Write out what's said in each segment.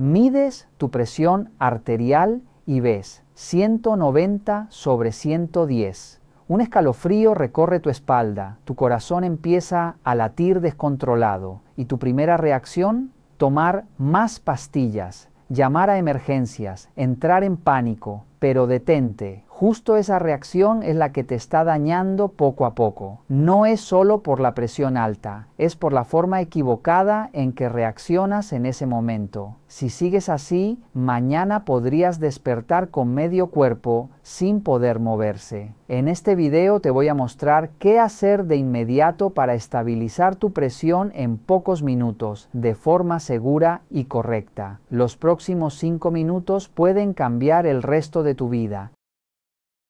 Mides tu presión arterial y ves 190/110. Un escalofrío recorre tu espalda, tu corazón empieza a latir descontrolado y tu primera reacción, tomar más pastillas, llamar a emergencias, entrar en pánico, pero detente. Justo esa reacción es la que te está dañando poco a poco. No es solo por la presión alta, es por la forma equivocada en que reaccionas en ese momento. Si sigues así, mañana podrías despertar con medio cuerpo sin poder moverse. En este video te voy a mostrar qué hacer de inmediato para estabilizar tu presión en pocos minutos, de forma segura y correcta. Los próximos 5 minutos pueden cambiar el resto de tu vida.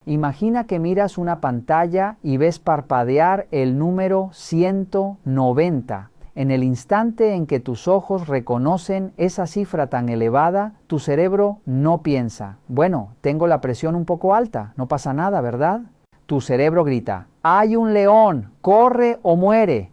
Imagina que miras una pantalla y ves parpadear el número 190. En el instante en que tus ojos reconocen esa cifra tan elevada, tu cerebro no piensa, bueno, tengo la presión un poco alta, no pasa nada, ¿verdad? Tu cerebro grita, ¡hay un león! ¡Corre o muere!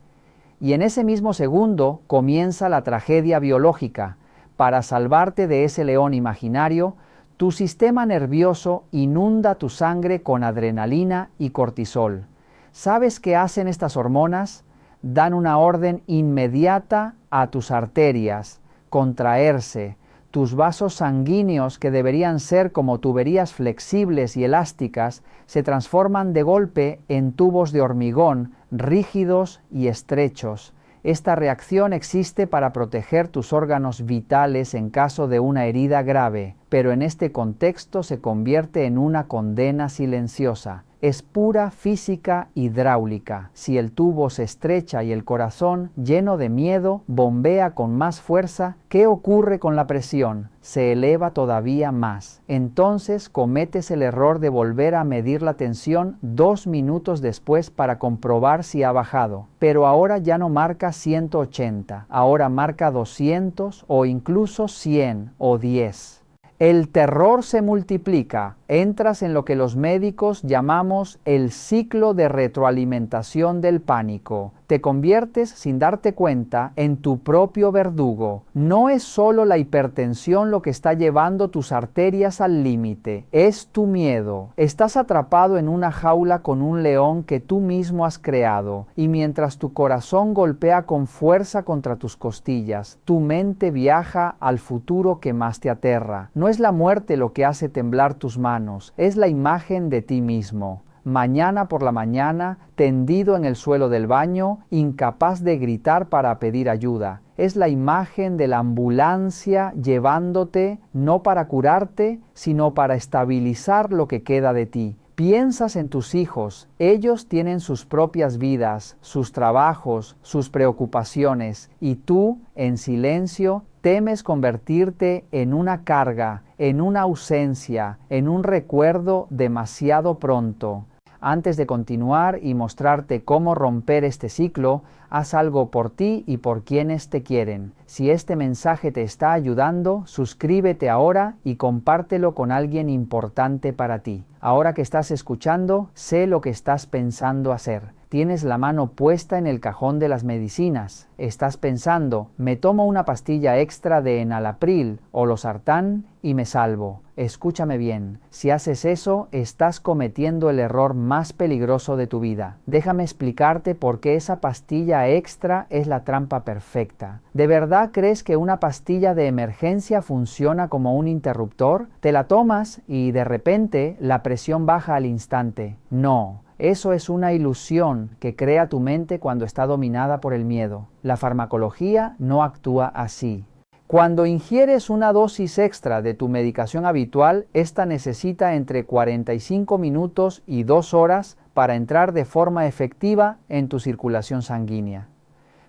Y en ese mismo segundo comienza la tragedia biológica. Para salvarte de ese león imaginario, tu sistema nervioso inunda tu sangre con adrenalina y cortisol. ¿Sabes qué hacen estas hormonas? Dan una orden inmediata a tus arterias, contraerse. Tus vasos sanguíneos, que deberían ser como tuberías flexibles y elásticas, se transforman de golpe en tubos de hormigón, rígidos y estrechos. Esta reacción existe para proteger tus órganos vitales en caso de una herida grave, pero en este contexto se convierte en una condena silenciosa. Es pura física hidráulica. Si el tubo se estrecha y el corazón, lleno de miedo, bombea con más fuerza, ¿qué ocurre con la presión? Se eleva todavía más. Entonces cometes el error de volver a medir la tensión 2 minutos después para comprobar si ha bajado. Pero ahora ya no marca 180, ahora marca 200 o incluso 100 o 10. El terror se multiplica. Entras en lo que los médicos llamamos el ciclo de retroalimentación del pánico. Te conviertes, sin darte cuenta, en tu propio verdugo. No es solo la hipertensión lo que está llevando tus arterias al límite, es tu miedo. Estás atrapado en una jaula con un león que tú mismo has creado, y mientras tu corazón golpea con fuerza contra tus costillas, tu mente viaja al futuro que más te aterra. No es la muerte lo que hace temblar tus manos, es la imagen de ti mismo. Mañana por la mañana, tendido en el suelo del baño, incapaz de gritar para pedir ayuda. Es la imagen de la ambulancia llevándote, no para curarte, sino para estabilizar lo que queda de ti. Piensas en tus hijos, ellos tienen sus propias vidas, sus trabajos, sus preocupaciones, y tú, en silencio, temes convertirte en una carga, en una ausencia, en un recuerdo demasiado pronto. Antes de continuar y mostrarte cómo romper este ciclo, haz algo por ti y por quienes te quieren. Si este mensaje te está ayudando, suscríbete ahora y compártelo con alguien importante para ti. Ahora que estás escuchando, sé lo que estás pensando hacer. Tienes la mano puesta en el cajón de las medicinas. Estás pensando, me tomo una pastilla extra de enalapril o losartán y me salvo. Escúchame bien, si haces eso, estás cometiendo el error más peligroso de tu vida. Déjame explicarte por qué esa pastilla extra es la trampa perfecta. ¿De verdad crees que una pastilla de emergencia funciona como un interruptor? Te la tomas y de repente la presión baja al instante. No. Eso es una ilusión que crea tu mente cuando está dominada por el miedo. La farmacología no actúa así. Cuando ingieres una dosis extra de tu medicación habitual, esta necesita entre 45 minutos y 2 horas para entrar de forma efectiva en tu circulación sanguínea.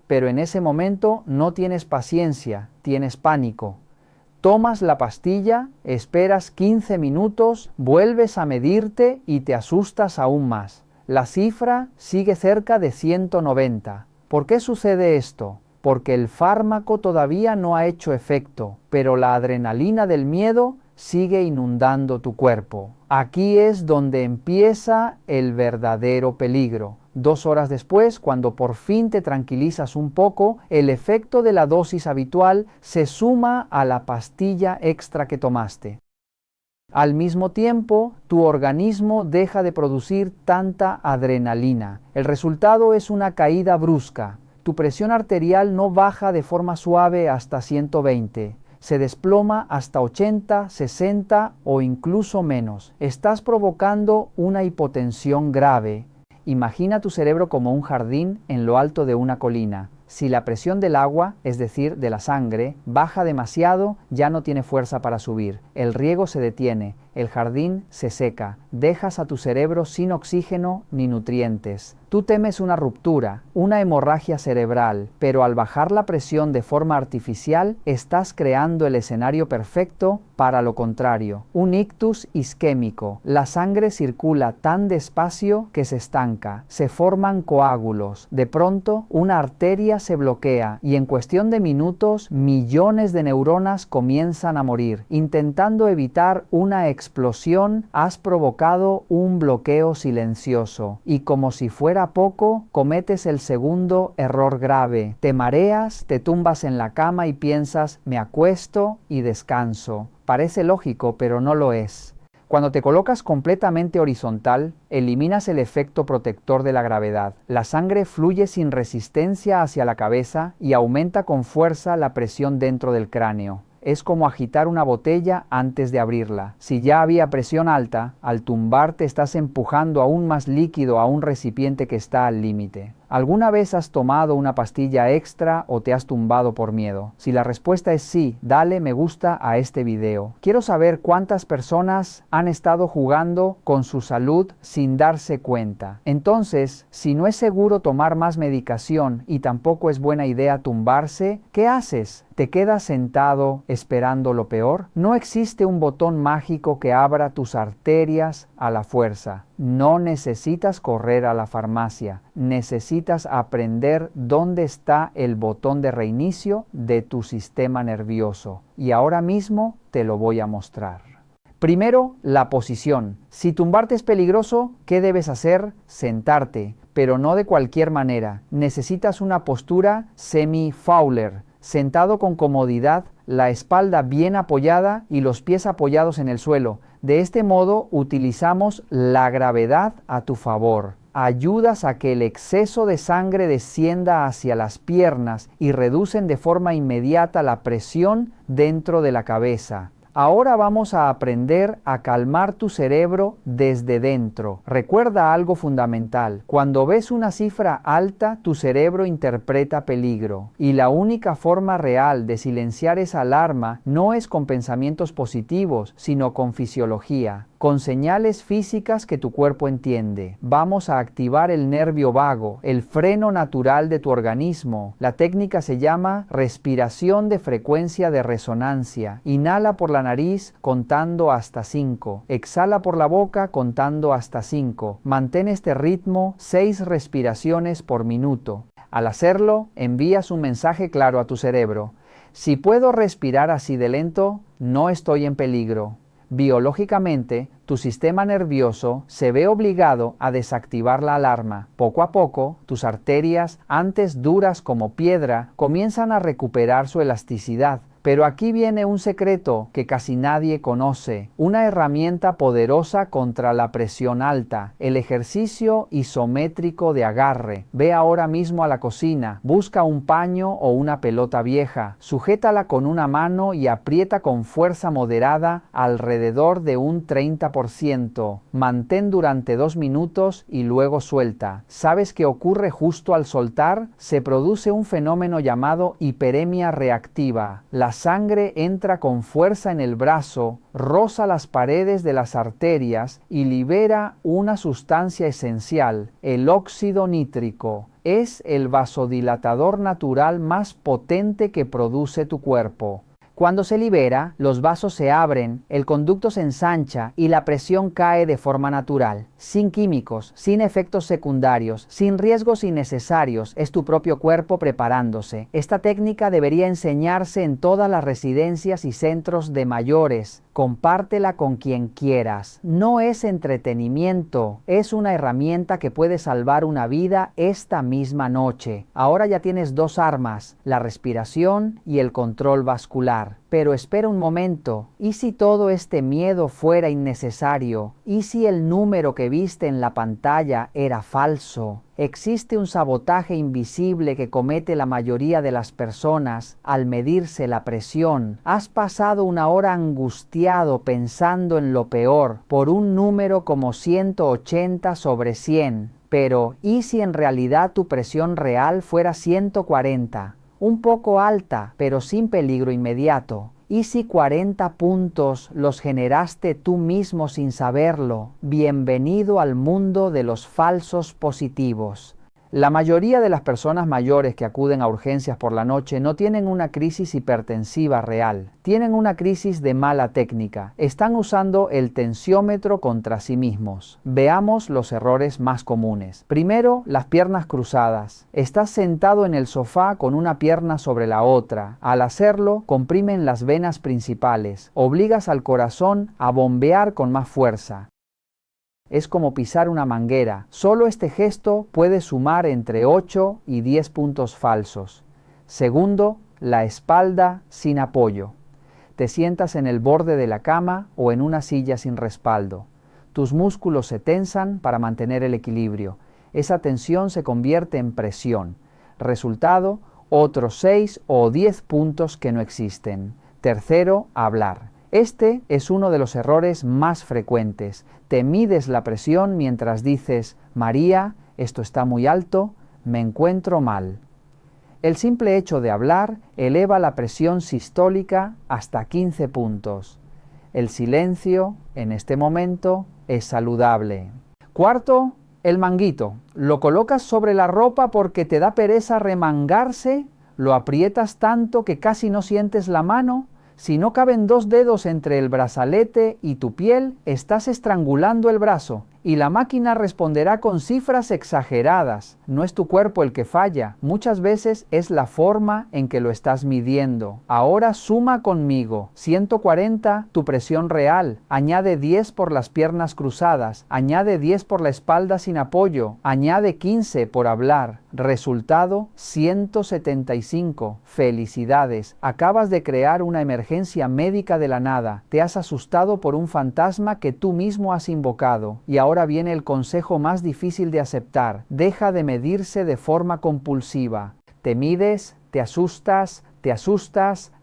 Pero en ese momento no tienes paciencia, tienes pánico. Tomas la pastilla, esperas 15 minutos, vuelves a medirte y te asustas aún más. La cifra sigue cerca de 190. ¿Por qué sucede esto? Porque el fármaco todavía no ha hecho efecto, pero la adrenalina del miedo sigue inundando tu cuerpo. Aquí es donde empieza el verdadero peligro. 2 horas después, cuando por fin te tranquilizas un poco, el efecto de la dosis habitual se suma a la pastilla extra que tomaste. Al mismo tiempo, tu organismo deja de producir tanta adrenalina. El resultado es una caída brusca. Tu presión arterial no baja de forma suave hasta 120. Se desploma hasta 80, 60 o incluso menos. Estás provocando una hipotensión grave. Imagina tu cerebro como un jardín en lo alto de una colina. Si la presión del agua, es decir, de la sangre, baja demasiado, ya no tiene fuerza para subir. El riego se detiene, el jardín se seca, dejas a tu cerebro sin oxígeno ni nutrientes. Tú temes una ruptura, una hemorragia cerebral, pero al bajar la presión de forma artificial, estás creando el escenario perfecto para lo contrario, un ictus isquémico. La sangre circula tan despacio que se estanca, se forman coágulos. De pronto, una arteria se bloquea y en cuestión de minutos, millones de neuronas comienzan a morir. Intentando evitar una explosión, has provocado un bloqueo silencioso y como si fuera poco, cometes el segundo error grave. Te mareas, te tumbas en la cama y piensas, me acuesto y descanso. Parece lógico, pero no lo es. Cuando te colocas completamente horizontal, eliminas el efecto protector de la gravedad. La sangre fluye sin resistencia hacia la cabeza y aumenta con fuerza la presión dentro del cráneo. Es como agitar una botella antes de abrirla. Si ya había presión alta, al tumbarte estás empujando aún más líquido a un recipiente que está al límite. ¿Alguna vez has tomado una pastilla extra o te has tumbado por miedo? Si la respuesta es sí, dale me gusta a este video. Quiero saber cuántas personas han estado jugando con su salud sin darse cuenta. Entonces, si no es seguro tomar más medicación y tampoco es buena idea tumbarse, ¿qué haces? ¿Te quedas sentado esperando lo peor? No existe un botón mágico que abra tus arterias a la fuerza. No necesitas correr a la farmacia. Necesitas aprender dónde está el botón de reinicio de tu sistema nervioso. Y ahora mismo te lo voy a mostrar. Primero, la posición. Si tumbarte es peligroso, ¿qué debes hacer? Sentarte, pero no de cualquier manera. Necesitas una postura semi-Fowler. Sentado con comodidad, la espalda bien apoyada y los pies apoyados en el suelo. De este modo utilizamos la gravedad a tu favor. Ayudas a que el exceso de sangre descienda hacia las piernas y reducen de forma inmediata la presión dentro de la cabeza. Ahora vamos a aprender a calmar tu cerebro desde dentro. Recuerda algo fundamental. Cuando ves una cifra alta, tu cerebro interpreta peligro. Y la única forma real de silenciar esa alarma no es con pensamientos positivos, sino con fisiología. Con señales físicas que tu cuerpo entiende. Vamos a activar el nervio vago, el freno natural de tu organismo. La técnica se llama respiración de frecuencia de resonancia. Inhala por la nariz contando hasta 5. Exhala por la boca contando hasta 5. Mantén este ritmo 6 respiraciones por minuto. Al hacerlo, envías un mensaje claro a tu cerebro. Si puedo respirar así de lento, no estoy en peligro. Biológicamente, tu sistema nervioso se ve obligado a desactivar la alarma. Poco a poco, tus arterias, antes duras como piedra, comienzan a recuperar su elasticidad. Pero aquí viene un secreto que casi nadie conoce, una herramienta poderosa contra la presión alta, el ejercicio isométrico de agarre. Ve ahora mismo a la cocina, busca un paño o una pelota vieja, sujétala con una mano y aprieta con fuerza moderada alrededor de un 30%. Mantén durante 2 minutos y luego suelta. ¿Sabes qué ocurre justo al soltar? Se produce un fenómeno llamado hiperemia reactiva. La sangre entra con fuerza en el brazo, roza las paredes de las arterias y libera una sustancia esencial, el óxido nítrico. Es el vasodilatador natural más potente que produce tu cuerpo. Cuando se libera, los vasos se abren, el conducto se ensancha y la presión cae de forma natural. Sin químicos, sin efectos secundarios, sin riesgos innecesarios, es tu propio cuerpo preparándose. Esta técnica debería enseñarse en todas las residencias y centros de mayores. Compártela con quien quieras. No es entretenimiento, es una herramienta que puede salvar una vida esta misma noche. Ahora ya tienes dos armas, la respiración y el control vascular. Pero espera un momento, ¿y si todo este miedo fuera innecesario? ¿Y si el número que viste en la pantalla era falso? Existe un sabotaje invisible que comete la mayoría de las personas al medirse la presión. Has pasado una hora angustiado pensando en lo peor por un número como 180/100. Pero, ¿y si en realidad tu presión real fuera 140? Un poco alta, pero sin peligro inmediato. ¿Y si 40 puntos los generaste tú mismo sin saberlo? Bienvenido al mundo de los falsos positivos. La mayoría de las personas mayores que acuden a urgencias por la noche no tienen una crisis hipertensiva real, tienen una crisis de mala técnica. Están usando el tensiómetro contra sí mismos. Veamos los errores más comunes. Primero, las piernas cruzadas. Estás sentado en el sofá con una pierna sobre la otra. Al hacerlo, comprimen las venas principales. Obligas al corazón a bombear con más fuerza. Es como pisar una manguera. Solo este gesto puede sumar entre 8 y 10 puntos falsos. Segundo, la espalda sin apoyo. Te sientas en el borde de la cama o en una silla sin respaldo. Tus músculos se tensan para mantener el equilibrio. Esa tensión se convierte en presión. Resultado, otros 6 o 10 puntos que no existen. Tercero, hablar. Este es uno de los errores más frecuentes. Te mides la presión mientras dices, María, esto está muy alto, me encuentro mal. El simple hecho de hablar eleva la presión sistólica hasta 15 puntos. El silencio, en este momento, es saludable. Cuarto, el manguito. Lo colocas sobre la ropa porque te da pereza remangarse, lo aprietas tanto que casi no sientes la mano. Si no caben 2 dedos entre el brazalete y tu piel, estás estrangulando el brazo y la máquina responderá con cifras exageradas. No es tu cuerpo el que falla, muchas veces es la forma en que lo estás midiendo. Ahora suma conmigo. 140, tu presión real. Añade 10 por las piernas cruzadas. Añade 10 por la espalda sin apoyo. Añade 15 por hablar. Resultado, 175. Felicidades. Acabas de crear una emergencia médica de la nada. Te has asustado por un fantasma que tú mismo has invocado. Y ahora viene el consejo más difícil de aceptar. Deja de medirse de forma compulsiva. Te mides, te asustas,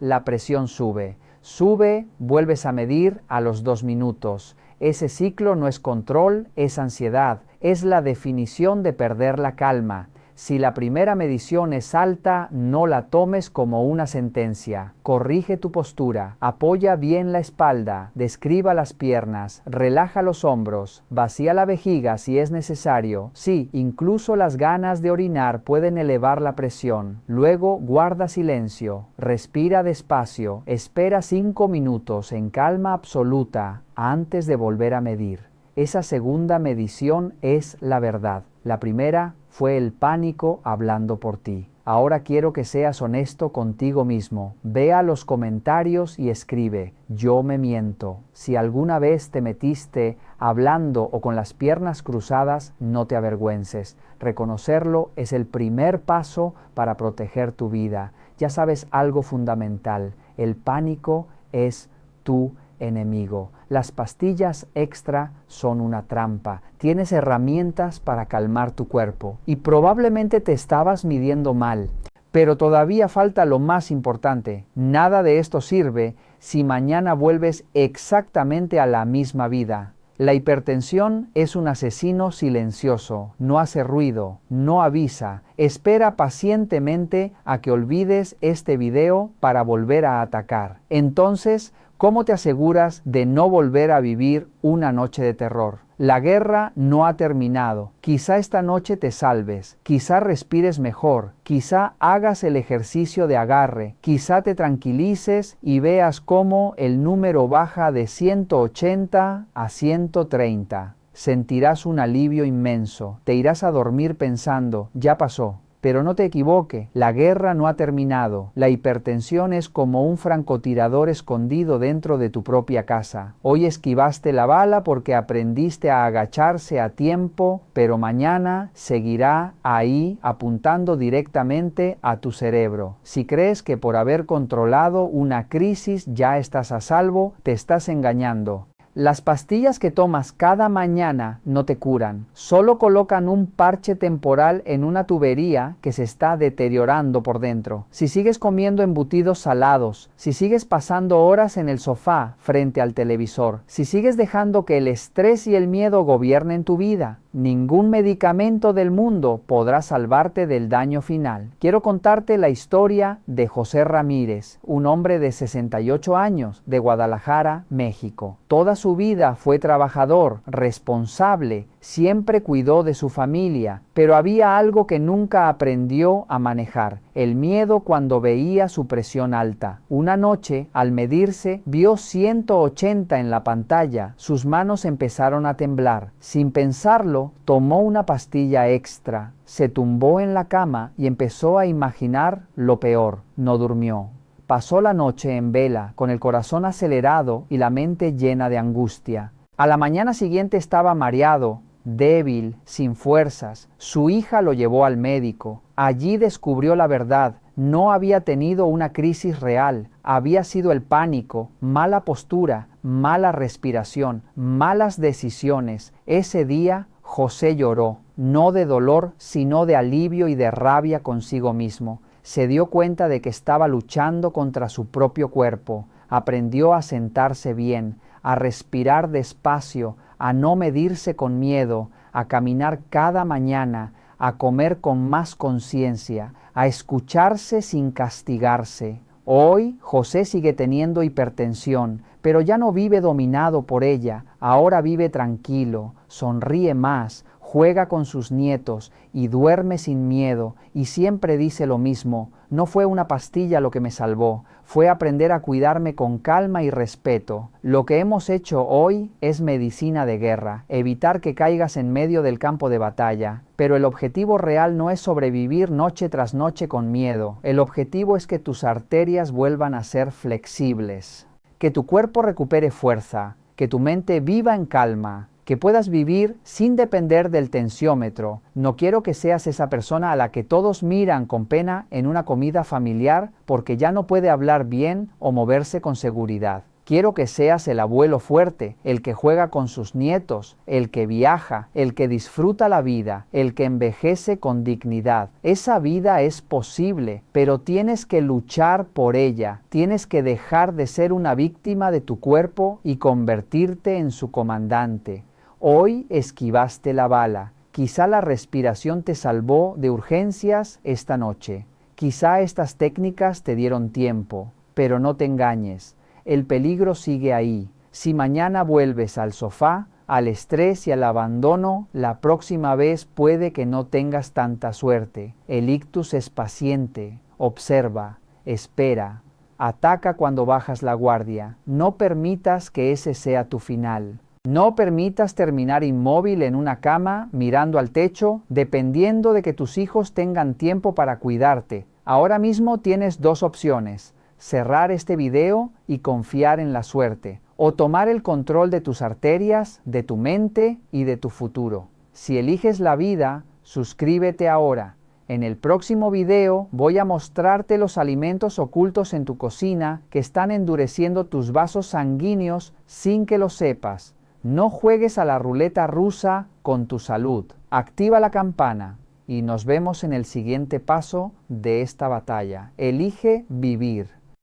la presión sube. Sube, vuelves a medir a los 2 minutos. Ese ciclo no es control, es ansiedad. Es la definición de perder la calma. Si la primera medición es alta, no la tomes como una sentencia. Corrige tu postura, apoya bien la espalda, describa las piernas, relaja los hombros, vacía la vejiga si es necesario. Sí, incluso las ganas de orinar pueden elevar la presión. Luego guarda silencio, respira despacio, espera 5 minutos en calma absoluta antes de volver a medir. Esa segunda medición es la verdad. La primera fue el pánico hablando por ti. Ahora quiero que seas honesto contigo mismo. Ve a los comentarios y escribe, yo me miento. Si alguna vez te metiste hablando o con las piernas cruzadas, no te avergüences. Reconocerlo es el primer paso para proteger tu vida. Ya sabes algo fundamental, el pánico es tu enemigo. Las pastillas extra son una trampa. Tienes herramientas para calmar tu cuerpo y probablemente te estabas midiendo mal. Pero todavía falta lo más importante. Nada de esto sirve si mañana vuelves exactamente a la misma vida. La hipertensión es un asesino silencioso, no hace ruido, no avisa, espera pacientemente a que olvides este video para volver a atacar. Entonces, ¿cómo te aseguras de no volver a vivir una noche de terror? La guerra no ha terminado. Quizá esta noche te salves, quizá respires mejor, quizá hagas el ejercicio de agarre, quizá te tranquilices y veas cómo el número baja de 180 a 130. Sentirás un alivio inmenso. Te irás a dormir pensando, ya pasó. Pero no te equivoques, la guerra no ha terminado. La hipertensión es como un francotirador escondido dentro de tu propia casa. Hoy esquivaste la bala porque aprendiste a agacharse a tiempo, pero mañana seguirá ahí apuntando directamente a tu cerebro. Si crees que por haber controlado una crisis ya estás a salvo, te estás engañando. Las pastillas que tomas cada mañana no te curan, solo colocan un parche temporal en una tubería que se está deteriorando por dentro. Si sigues comiendo embutidos salados, si sigues pasando horas en el sofá frente al televisor, si sigues dejando que el estrés y el miedo gobiernen tu vida, ningún medicamento del mundo podrá salvarte del daño final. Quiero contarte la historia de José Ramírez, un hombre de 68 años de Guadalajara, México. Toda su vida fue trabajador, responsable, siempre cuidó de su familia, pero había algo que nunca aprendió a manejar: el miedo cuando veía su presión alta. Una noche, al medirse, vio 180 en la pantalla. Sus manos empezaron a temblar. Sin pensarlo, tomó una pastilla extra, se tumbó en la cama y empezó a imaginar lo peor. No durmió. Pasó la noche en vela, con el corazón acelerado y la mente llena de angustia. A la mañana siguiente estaba mareado, débil, sin fuerzas. Su hija lo llevó al médico. Allí descubrió la verdad. No había tenido una crisis real. Había sido el pánico, mala postura, mala respiración, malas decisiones. Ese día José lloró, no de dolor, sino de alivio y de rabia consigo mismo. Se dio cuenta de que estaba luchando contra su propio cuerpo. Aprendió a sentarse bien, a respirar despacio, a no medirse con miedo, a caminar cada mañana, a comer con más conciencia, a escucharse sin castigarse. Hoy José sigue teniendo hipertensión, pero ya no vive dominado por ella. Ahora vive tranquilo, sonríe más, juega con sus nietos y duerme sin miedo, y siempre dice lo mismo: no fue una pastilla lo que me salvó, fue aprender a cuidarme con calma y respeto. Lo que hemos hecho hoy es medicina de guerra, evitar que caigas en medio del campo de batalla. Pero el objetivo real no es sobrevivir noche tras noche con miedo. El objetivo es que tus arterias vuelvan a ser flexibles, que tu cuerpo recupere fuerza, que tu mente viva en calma, que puedas vivir sin depender del tensiómetro. No quiero que seas esa persona a la que todos miran con pena en una comida familiar porque ya no puede hablar bien o moverse con seguridad. Quiero que seas el abuelo fuerte, el que juega con sus nietos, el que viaja, el que disfruta la vida, el que envejece con dignidad. Esa vida es posible, pero tienes que luchar por ella. Tienes que dejar de ser una víctima de tu cuerpo y convertirte en su comandante. Hoy esquivaste la bala. Quizá la respiración te salvó de urgencias esta noche. Quizá estas técnicas te dieron tiempo, pero no te engañes. El peligro sigue ahí. Si mañana vuelves al sofá, al estrés y al abandono, la próxima vez puede que no tengas tanta suerte. El ictus es paciente, observa, espera, ataca cuando bajas la guardia. No permitas que ese sea tu final. No permitas terminar inmóvil en una cama, mirando al techo, dependiendo de que tus hijos tengan tiempo para cuidarte. Ahora mismo tienes dos opciones: cerrar este video y confiar en la suerte, o tomar el control de tus arterias, de tu mente y de tu futuro. Si eliges la vida, suscríbete ahora. En el próximo video voy a mostrarte los alimentos ocultos en tu cocina que están endureciendo tus vasos sanguíneos sin que lo sepas. No juegues a la ruleta rusa con tu salud. Activa la campana y nos vemos en el siguiente paso de esta batalla. Elige vivir.